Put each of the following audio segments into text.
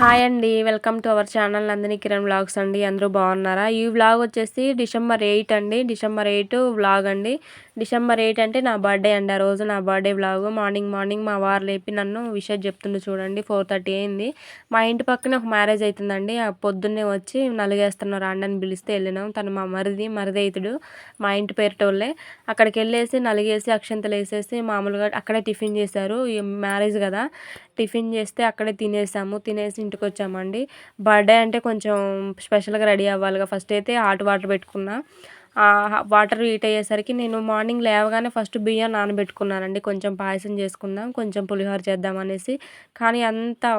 Hi అండి. Welcome to our channel Nandini Kiran vlogs అండి. అందరూ బాగున్నారా? ఈ వ్లాగ్ వచ్చేసి డిసెంబర్ 8 అండి. డిసెంబర్ 8 వ్లాగ్ అండి. డిసెంబర్ 8 అంటే నా బర్త్డే అండి. ఆ రోజు నా బర్త్డే వ్లాగ్. మార్నింగ్ మా వారు లేపి నన్ను విషెస్ చెప్తుండు చూడండి. 4:30 అయింది. మా ఇంటి పక్కనే ఒక మ్యారేజ్ అవుతుందండి. ఆ పొద్దున్నే వచ్చి నలుగేస్తున్నారు రండి అని పిలిస్తే వెళ్ళినాం. తను మా మరిదైతుడు, మా ఇంటి పేరుటోళ్ళే. అక్కడికి వెళ్ళేసి నలిగేసి అక్షంతలు వేసేసి మామూలుగా అక్కడే టిఫిన్ చేశారు. ఈ మ్యారేజ్ కదా, టిఫిన్ చేస్తే అక్కడే తినేసాము. తినేసి ఇంటికి వచ్చామండి. బర్త్డే అంటే కొంచెం స్పెషల్గా రెడీ అవ్వాలిగా. ఫస్ట్ అయితే హాట్ వాటర్ పెట్టుకున్నా. వాటర్ హీట్ అయ్యేసరికి నేను మార్నింగ్ లేవగానే ఫస్ట్ బియ్యం నానబెట్టుకున్నానండి. కొంచెం పాయసం చేసుకుందాం, కొంచెం పులిహోర చేద్దాం అనేసి. కానీ అంతా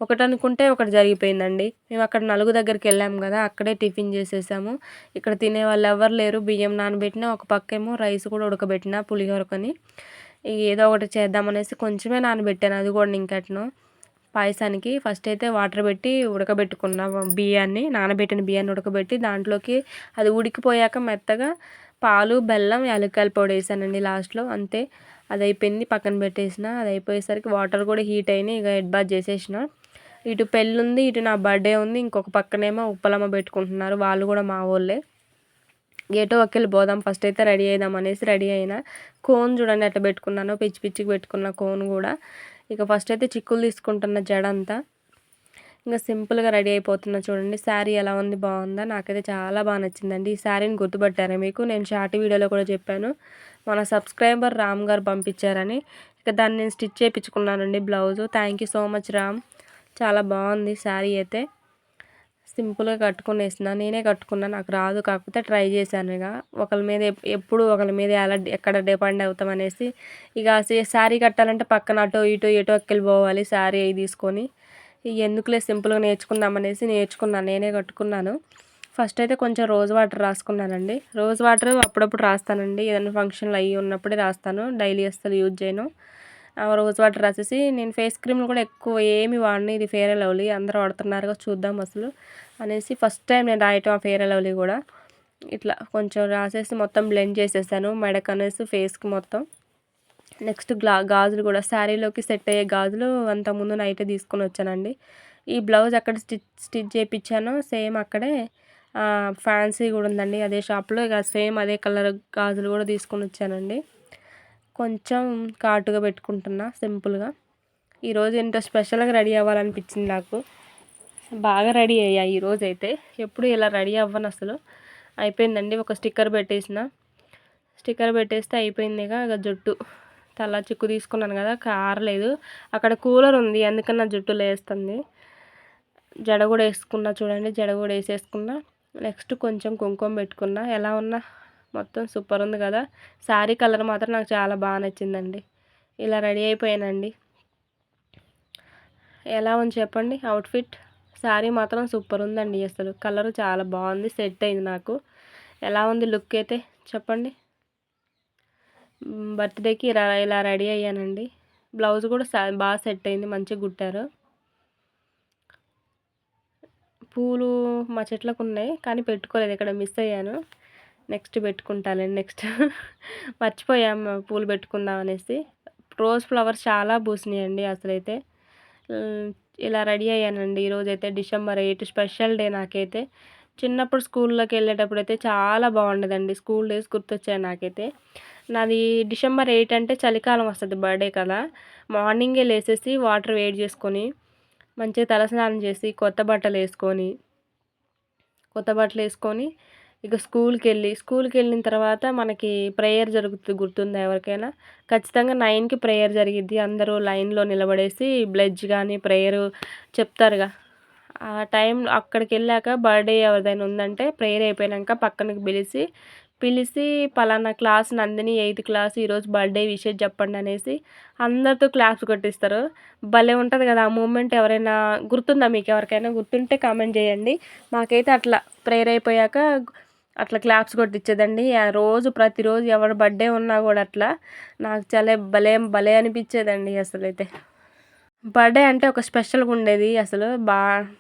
ఒకటి అనుకుంటే ఒకటి జరిగిపోయిందండి. మేము అక్కడ నలుగు దగ్గరికి వెళ్ళాము కదా, అక్కడే టిఫిన్ చేసేసాము. ఇక్కడ తినే వాళ్ళు ఎవరు లేరు. బియ్యం నానబెట్టిన, ఒక పక్కేమో రైస్ కూడా ఉడకబెట్టిన పులిహోరకని. ఏదో ఒకటి చేద్దామనేసి కొంచెమే నానబెట్టాను, అది కూడా ఇంకట్ను పాయసానికి. ఫస్ట్ అయితే వాటర్ పెట్టి ఉడకబెట్టుకున్న బియ్యాన్ని, నానబెట్టిన బియ్యాన్ని ఉడకబెట్టి దాంట్లోకి అది ఉడికిపోయాక మెత్తగా పాలు, బెల్లం, యాలక్కాయల పొడి వేసానండి లాస్ట్లో. అంతే, అది అయిపోయింది. పక్కన పెట్టేసిన. అది అయిపోయేసరికి వాటర్ కూడా హీట్ అయినాయి. ఇక హెడ్ బాత్ చేసేసిన. ఇటు పెళ్ళి ఉంది, ఇటు నా బర్త్డే ఉంది. ఇంకొక పక్కనేమో ఉప్పలమ్మ పెట్టుకుంటున్నారు. వాళ్ళు కూడా మా వాళ్ళే. ఏటో ఒకెళ్ళి పోదాం, ఫస్ట్ అయితే రెడీ అయిదాం అనేసి రెడీ అయినా. కోన్ చూడండి ఎట్లా పెట్టుకున్నాను, పిచ్చి పిచ్చికి పెట్టుకున్న కోన్ కూడా. ఇక ఫస్ట్ అయితే చిక్కులు తీసుకుంటున్న జడ అంతా. ఇంకా సింపుల్గా రెడీ అయిపోతున్నా చూడండి. శారీ ఎలా ఉంది, బాగుందా? నాకైతే చాలా బాగా నచ్చిందండి. ఈ శారీని గుర్తుపట్టారా మీకు? నేను షార్ట్ వీడియోలో కూడా చెప్పాను. మన సబ్స్క్రైబర్ రామ్ గారు పంపించారని. ఇక దాన్ని నేను స్టిచ్ చేయించుకున్నానండి blouse. Thank you so much Ram. చాలా బాగుంది శారీ అయితే. సింపుల్గా కట్టుకునేసిన. నేనే కట్టుకున్నా, నాకు రాదు, కాకపోతే ట్రై చేశాను. ఇక ఒకరి మీద ఎప్పుడు ఒకరి మీద ఎలా ఎక్కడ డిపెండ్ అవుతాం అనేసి ఇక శారీ కట్టాలంటే పక్కన అటో ఇటో ఎటో పోవాలి శారీ అవి తీసుకొని. ఎందుకులే సింపుల్గా నేర్చుకుందాం అనేసి నేర్చుకున్నాను, నేనే కట్టుకున్నాను. ఫస్ట్ అయితే కొంచెం రోజ్ వాటర్ రాసుకున్నానండి. రోజ్ వాటర్ అప్పుడప్పుడు రాస్తానండి, ఏదైనా ఫంక్షన్లు అయ్యి ఉన్నప్పుడే రాస్తాను. డైలీ అస్సలు యూజ్ చేయను. రోజ్ వాటర్ రాసేసి నేను ఫేస్ క్రీమ్లు కూడా ఎక్కువ ఏమి వాడిని. ఇది ఫెయిర్ అండ్ లవ్లీ అందరూ వాడుతున్నారుగా, చూద్దాం అసలు అనేసి ఫస్ట్ టైం నేను రాయటం ఆ ఫెయిర్ అండ్ లవ్లీ కూడా. ఇట్లా కొంచెం రాసేసి మొత్తం బ్లెండ్ చేసేసాను మెడకు అనేసి, ఫేస్కి మొత్తం. నెక్స్ట్ గాజులు కూడా శారీలోకి సెట్ అయ్యే గాజులు అంతకుముందు నైటే తీసుకొని వచ్చానండి. ఈ బ్లౌజ్ అక్కడ స్టిచ్ చేయించాను సేమ్ అక్కడే. ఫ్యాన్సీ కూడా ఉందండి అదే షాప్లో. ఇక సేమ్ అదే కలర్ గాజులు కూడా తీసుకొని వచ్చానండి. కొంచెం కాటుగా పెట్టుకుంటున్నా సింపుల్గా. ఈరోజు ఎంతో స్పెషల్గా రెడీ అవ్వాలనిపించింది నాకు. బాగా రెడీ అయ్యా ఈరోజు అయితే. ఎప్పుడు ఇలా రెడీ అవ్వను అసలు. అయిపోయిందండి. ఒక స్టిక్కర్ పెట్టేసిన. స్టిక్కర్ పెట్టేస్తే అయిపోయింది. ఇక జుట్టు తల చిక్కు తీసుకున్నాను కదా, ఆరలేదు. అక్కడ కూలర్ ఉంది, అందుకని నా జుట్టు లేస్తుంది. జడ కూడా వేసుకున్నా చూడండి, జడ కూడా వేసేసుకున్నా. నెక్స్ట్ కొంచెం కుంకుమ పెట్టుకున్నా. ఎలా ఉన్నా మొత్తం సూపర్ ఉంది కదా. శారీ కలర్ మాత్రం నాకు చాలా బాగా నచ్చిందండి. ఇలా రెడీ అయిపోయానండి. ఎలా ఉంది చెప్పండి అవుట్ఫిట్? శారీ మాత్రం సూపర్ ఉందండి. అసలు కలర్ చాలా బాగుంది, సెట్ అయింది నాకు. ఎలా ఉంది లుక్ అయితే చెప్పండి. బర్త్డేకి ఇలా రెడీ అయ్యానండి. బ్లౌజ్ కూడా బాగా సెట్ అయింది, మంచిగా కుట్టారు. పూలు మా చెట్లకు ఉన్నాయి కానీ పెట్టుకోలేదు, ఇక్కడ మిస్ అయ్యాను. నెక్స్ట్ పెట్టుకుంటానండి. నెక్స్ట్ మర్చిపోయాం పూలు పెట్టుకుందాం అనేసి. రోజ్ ఫ్లవర్స్ చాలా పూసినాయండి అసలైతే. ఇలా రెడీ అయ్యానండి ఈరోజైతే. డిసెంబర్ 8 స్పెషల్ డే నాకైతే. చిన్నప్పుడు స్కూల్లోకి వెళ్ళేటప్పుడు అయితే చాలా బాగుండేదండి. స్కూల్ డేస్ గుర్తొచ్చాయి నాకైతే. నాది డిసెంబర్ 8 అంటే చలికాలం వస్తుంది బర్త్డే కదా. మార్నింగే లేసేసి వాటర్ వేడి చేసుకొని మంచిగా తలస్నానం చేసి కొత్త బట్టలు వేసుకొని ఇక స్కూల్కి వెళ్ళిన తర్వాత మనకి ప్రేయర్ జరుగుతుంది, గుర్తుందా ఎవరికైనా? ఖచ్చితంగా 9కి ప్రేయర్ జరిగిద్ది. అందరూ లైన్లో నిలబడేసి బ్లెడ్జ్ కానీ ప్రేయర్ చెప్తారుగా. ఆ టైం అక్కడికి వెళ్ళాక బర్త్డే ఎవరిదైనా ఉందంటే ప్రేయర్ అయిపోయాక పక్కనకి పిలిచి పలానా క్లాస్ నందిని 8th క్లాస్ ఈరోజు బర్త్డే విషెస్ చెప్పండి అనేసి అందరితో క్లాప్స్ కొట్టిస్తారు. భలే ఉంటుంది కదా ఆ మూమెంట్. ఎవరైనా గుర్తుందా మీకు? ఎవరికైనా గుర్తుంటే కామెంట్ చేయండి. మాకైతే అట్లా ప్రేయర్ అయిపోయాక అట్లా క్లాప్స్ కొట్టించేదండి. ప్రతిరోజు ఎవరి బర్త్డే ఉన్నా కూడా అట్లా. నాకు చాలా భలే అనిపించేదండి అసలైతే. బర్త్డే అంటే ఒక స్పెషల్గా ఉండేది అసలు.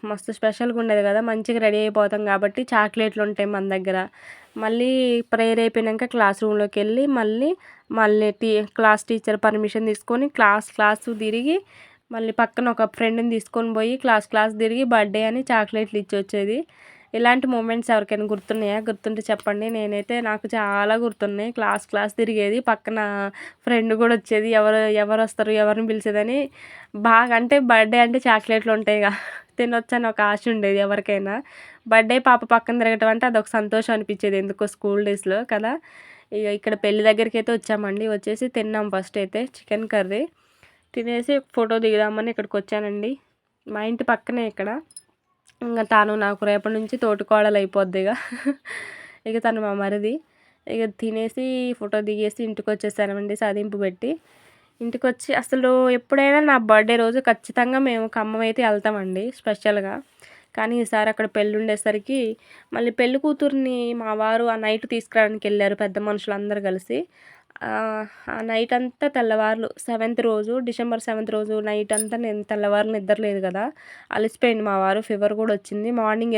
మస్తు స్పెషల్గా ఉండేది కదా. మంచిగా రెడీ అయిపోతాం కాబట్టి చాక్లెట్లు ఉంటాయి మన దగ్గర. మళ్ళీ ప్రేయర్ అయిపోయాక క్లాస్ రూమ్లోకి వెళ్ళి మళ్ళీ క్లాస్ టీచర్ పర్మిషన్ తీసుకొని క్లాస్ తిరిగి మళ్ళీ పక్కన ఒక ఫ్రెండ్ని తీసుకొని పోయి క్లాస్ తిరిగి బర్త్డే అని చాక్లెట్లు ఇచ్చి వచ్చేది. ఇలాంటి మూమెంట్స్ ఎవరికైనా గుర్తున్నాయా? గుర్తుంటే చెప్పండి. నేనైతే నాకు చాలా గుర్తున్నాయి. క్లాస్ తిరిగేది, పక్కన ఫ్రెండ్ కూడా వచ్చేది. ఎవరు వస్తారు, ఎవరిని పిలిచేదని బాగా. అంటే బర్త్డే అంటే చాక్లెట్లు ఉంటాయిగా, తినొచ్చని ఒక ఆశ ఉండేది ఎవరికైనా. బర్త్డే పాప పక్కన తిరగటం అంటే అదొక సంతోషం అనిపించేది ఎందుకో స్కూల్ డేస్లో కదా. ఇక ఇక్కడ పెళ్లి దగ్గరికి అయితే వచ్చామండి. వచ్చేసి తిన్నాం. ఫస్ట్ అయితే చికెన్ కర్రీ తినేసి ఫోటో దిగుదామని ఇక్కడికి వచ్చానండి. మా ఇంటి పక్కనే ఇక్కడ. ఇంకా తాను నాకు రేపటి నుంచి తోటికోడలు అయిపోద్ది ఇక తను మా మరిది. ఇక తినేసి ఫోటో దిగేసి ఇంటికి వచ్చేసానండి సాధింపు పెట్టి. ఇంటికి వచ్చి అసలు ఎప్పుడైనా నా బర్త్డే రోజు ఖచ్చితంగా మేము ఖమ్మం అయితే వెళ్తామండి స్పెషల్గా. కానీ ఈసారి అక్కడ పెళ్ళి ఉండేసరికి మళ్ళీ పెళ్లి కూతుర్ని మా వారు ఆ నైట్ తీసుకురావడానికి వెళ్ళారు పెద్ద మనుషులు అందరు కలిసి. ఆ నైట్ అంతా తెల్లవార్లు డిసెంబర్ 7th రోజు నైట్ అంతా నేను తెల్లవార్లు నిద్రలేదు కదా, అలసిపోయింది మా వారు. ఫీవర్ కూడా వచ్చింది.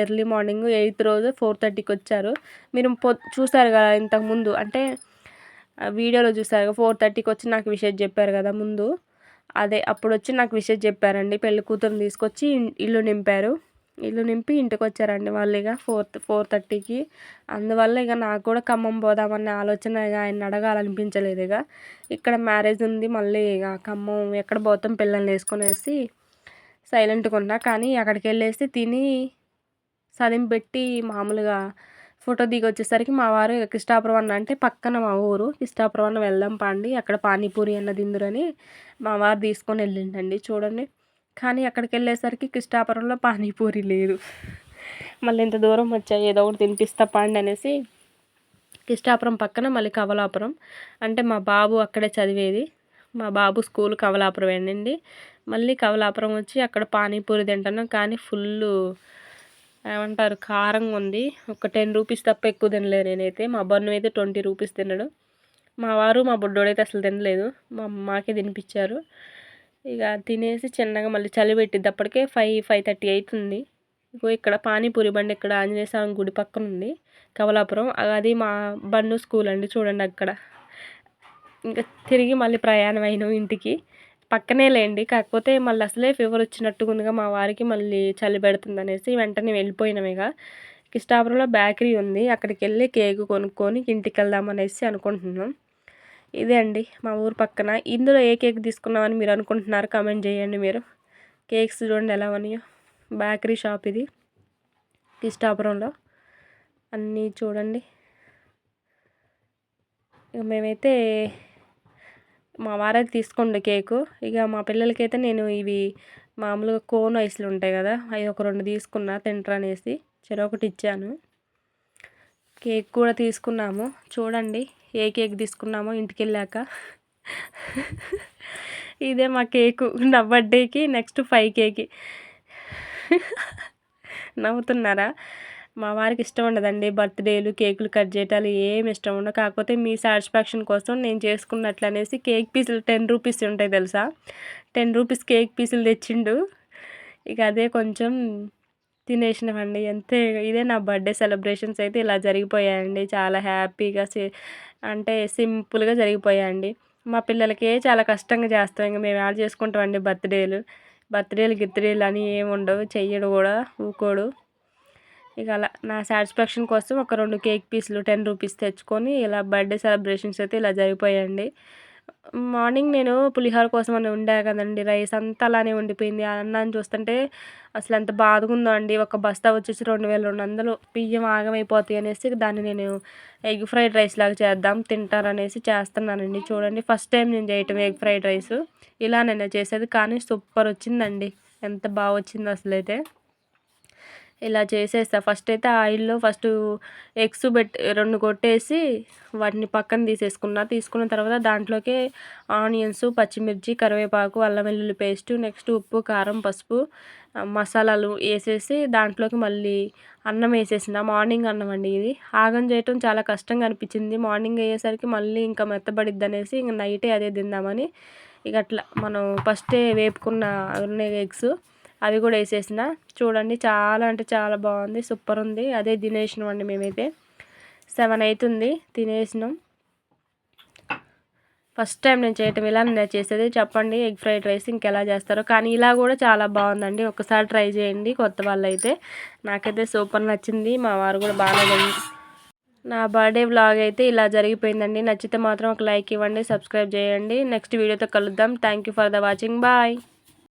ఎర్లీ మార్నింగ్ 8th రోజు 4:30కి వచ్చారు. మీరు చూసారు కదా ఇంతకుముందు, అంటే వీడియోలో చూసారు. 4:30కి వచ్చి నాకు విషయం చెప్పారు కదా ముందు, అదే అప్పుడు వచ్చి నాకు విషయం చెప్పారండి. పెళ్లి కూతురుని తీసుకొచ్చి ఇల్లు నింపారు. ఇల్లు నింపి ఇంటికి వచ్చారండి వాళ్ళు ఇక 4:30కి. అందువల్ల ఇక నాకు కూడా ఖమ్మం పోదామన్న ఆలోచన ఇక ఆయన అడగాలనిపించలేదు. ఇక ఇక్కడ మ్యారేజ్ ఉంది, మళ్ళీ ఇక ఖమ్మం ఎక్కడ పోతాం పిల్లల్ని వేసుకొనేసి సైలెంట్గా ఉన్నా. కానీ అక్కడికి వెళ్ళేసి తిని సదింపు పెట్టి మామూలుగా ఫోటో దిగి వచ్చేసరికి మా వారు కిష్టాపురం అన్న, అంటే పక్కన మా ఊరు కిష్టాపురం అన్న వెళ్దాం పండి అక్కడ పానీపూరి అన్న తిందురని మా వారు తీసుకొని వెళ్ళిండండి. చూడండి, కానీ అక్కడికి వెళ్ళేసరికి కిష్టాపురంలో పానీపూరి లేదు. మళ్ళీ ఇంత దూరం వచ్చాయి, ఏదో ఒకటి తినిపిస్తా పండి అనేసి కిష్టాపురం పక్కన మళ్ళీ కవలాపురం, అంటే మా బాబు అక్కడే చదివేది. మా బాబు స్కూల్ కవలాపురం అండి. మళ్ళీ కవలాపురం వచ్చి అక్కడ పానీపూరి తింటున్నాం. కానీ ఫుల్ ఏమంటారు కారంగా ఉంది. ఒక 10 రూపీస్ తప్ప ఎక్కువ తినలేదు నేనైతే. మా బన్ను అయితే 20 రూపీస్ తినడు. మా వారు మా బుడ్డోడైతే అసలు తినలేదు. మా అమ్మకే తినిపించారు. ఇక తినేసి చిన్నగా మళ్ళీ చలి పెట్టిద్ది. అప్పటికే 5:30 అవుతుంది. ఇగో ఇక్కడ పానీపూరి బండి ఇక్కడ ఆంజనేయ స్వామి గుడి పక్కన ఉంది కవలాపురం. అది మా బన్ను స్కూల్ అండి. చూడండి అక్కడ. ఇంకా తిరిగి మళ్ళీ ప్రయాణం అయినాం ఇంటికి. పక్కనే లేండి, కాకపోతే మళ్ళీ అసలే ఫీవర్ వచ్చినట్టుగా ఉందిగా మా వారికి. మళ్ళీ చలి పెడుతుంది అనేసి వెంటనే వెళ్ళిపోయినాం. ఇక కిష్టాపురంలో బేకరీ ఉంది, అక్కడికి వెళ్ళి కేక్ కొనుక్కొని ఇంటికి వెళ్దాం అనేసి అనుకుంటున్నాం. ఇదే అండి మా ఊరు పక్కన. ఇందులో ఏ కేక్ తీసుకున్నామని మీరు అనుకుంటున్నారు కామెంట్ చేయండి. మీరు కేక్స్ చూడండి ఎలా ఉన్నాయో. బేకరీ షాప్ ఇది కిష్టాపురంలో. అన్నీ చూడండి. ఇక మేమైతే మా వారైతే తీసుకోండి కేకు. ఇక మా పిల్లలకైతే నేను ఇవి మామూలుగా కోన్ ఐస్లు ఉంటాయి కదా, అవి ఒక 2 తీసుకున్నా తింటారనేసి చెరొకటి ఇచ్చాను. కేక్ కూడా తీసుకున్నాము. చూడండి ఏ కేక్ తీసుకున్నామో ఇంటికి వెళ్ళాక. ఇదే మా కేకు నా బర్త్డేకి. నెక్స్ట్ 5Kకి. నవ్వుతున్నారా? మా వారికి ఇష్టం ఉండదండి బర్త్డేలు కేకులు కట్ చేయటాలు, ఏమి ఇష్టం ఉండదు. కాకపోతే మీ సాటిస్ఫాక్షన్ కోసం నేను చేసుకున్నట్లు అనేసి కేక్ పీసులు 10 రూపీస్ ఉంటాయి తెలుసా, 10 రూపీస్ కేక్ పీసులు తెచ్చిండు. ఇక అదే కొంచెం తినేసినామండి అంతే. ఇదే నా బర్త్డే సెలబ్రేషన్స్ అయితే ఇలా జరిగిపోయాయండి. చాలా హ్యాపీగా అంటే సింపుల్గా జరిగిపోయాయండి. మా పిల్లలకే చాలా కష్టంగా చేస్తాం. ఇంక మేము యాడ్ చేసుకుంటామండి బర్త్డేలు గిత్రేలు అని ఏమి ఉండవు. చెయ్యడు కూడా, ఊకోడు. ఇక అలా నా సాటిస్ఫాక్షన్ కోసం ఒక 2 కేక్ పీసులు 10 రూపీస్ తెచ్చుకొని ఇలా బర్త్డే సెలబ్రేషన్స్ అయితే ఇలా జరిగిపోయాయండి. మార్నింగ్ నేను పులిహోర కోసం అని ఉండా కదండి, రైస్ అంతా అలానే ఉండిపోయింది. ఆ అన్నాన్ని చూస్తుంటే అసలు ఎంత బాధగా ఉందో అండి. ఒక బస్తా వచ్చేసి 2200, బియ్యం ఆగమైపోతాయి అనేసి దాన్ని నేను ఎగ్ ఫ్రైడ్ రైస్ లాగా చేద్దాం తింటారనేసి చేస్తున్నానండి. చూడండి, ఫస్ట్ టైం నేను చేయటం ఎగ్ ఫ్రైడ్ రైస్. ఇలా నేను చేసేది, కానీ సూపర్ వచ్చిందండి. ఎంత బాగా వచ్చిందో అసలైతే. ఇలా చేసేస్తా. ఫస్ట్ అయితే ఆయిల్లో ఎగ్స్ 2 కొట్టేసి వాటిని పక్కన తీసుకున్న తర్వాత దాంట్లోకి ఆనియన్స్, పచ్చిమిర్చి, కరివేపాకు, అల్లం వెల్లుల్లి పేస్టు, నెక్స్ట్ ఉప్పు, కారం, పసుపు, మసాలాలు వేసేసి దాంట్లోకి మళ్ళీ అన్నం వేసేసిన. మార్నింగ్ అన్నం అండి ఇది. ఆగం చేయటం చాలా కష్టంగా అనిపించింది. మార్నింగ్ అయ్యేసరికి మళ్ళీ ఇంకా మెత్తబడిద్ది అనేసి ఇంక నైటే అదే తిందామని ఇక అట్లా మనం ఫస్టే వేపుకున్న ఉన్నాయి ఎగ్స్, అవి కూడా వేసేసిన. చూడండి చాలా అంటే చాలా బాగుంది, సూపర్ ఉంది. అదే తినేసినాం అండి మేమైతే. 7 అవుతుంది తినేసినాం. ఫస్ట్ టైం నేను చేయటం ఇలా నేను చేసేది. చెప్పండి ఎగ్ ఫ్రైడ్ రైస్ ఇంకెలా చేస్తారో. కానీ ఇలా కూడా చాలా బాగుందండి. ఒకసారి ట్రై చేయండి కొత్త వాళ్ళైతే. నాకైతే సూపర్ నచ్చింది. మా వారు కూడా బాగా నా బర్త్డే వ్లాగ్ అయితే ఇలా జరిగిపోయిందండి. నచ్చితే మాత్రం ఒక లైక్ ఇవ్వండి, సబ్స్క్రైబ్ చేయండి. నెక్స్ట్ వీడియోతో కలుద్దాం. Thank you for the watching. Bye.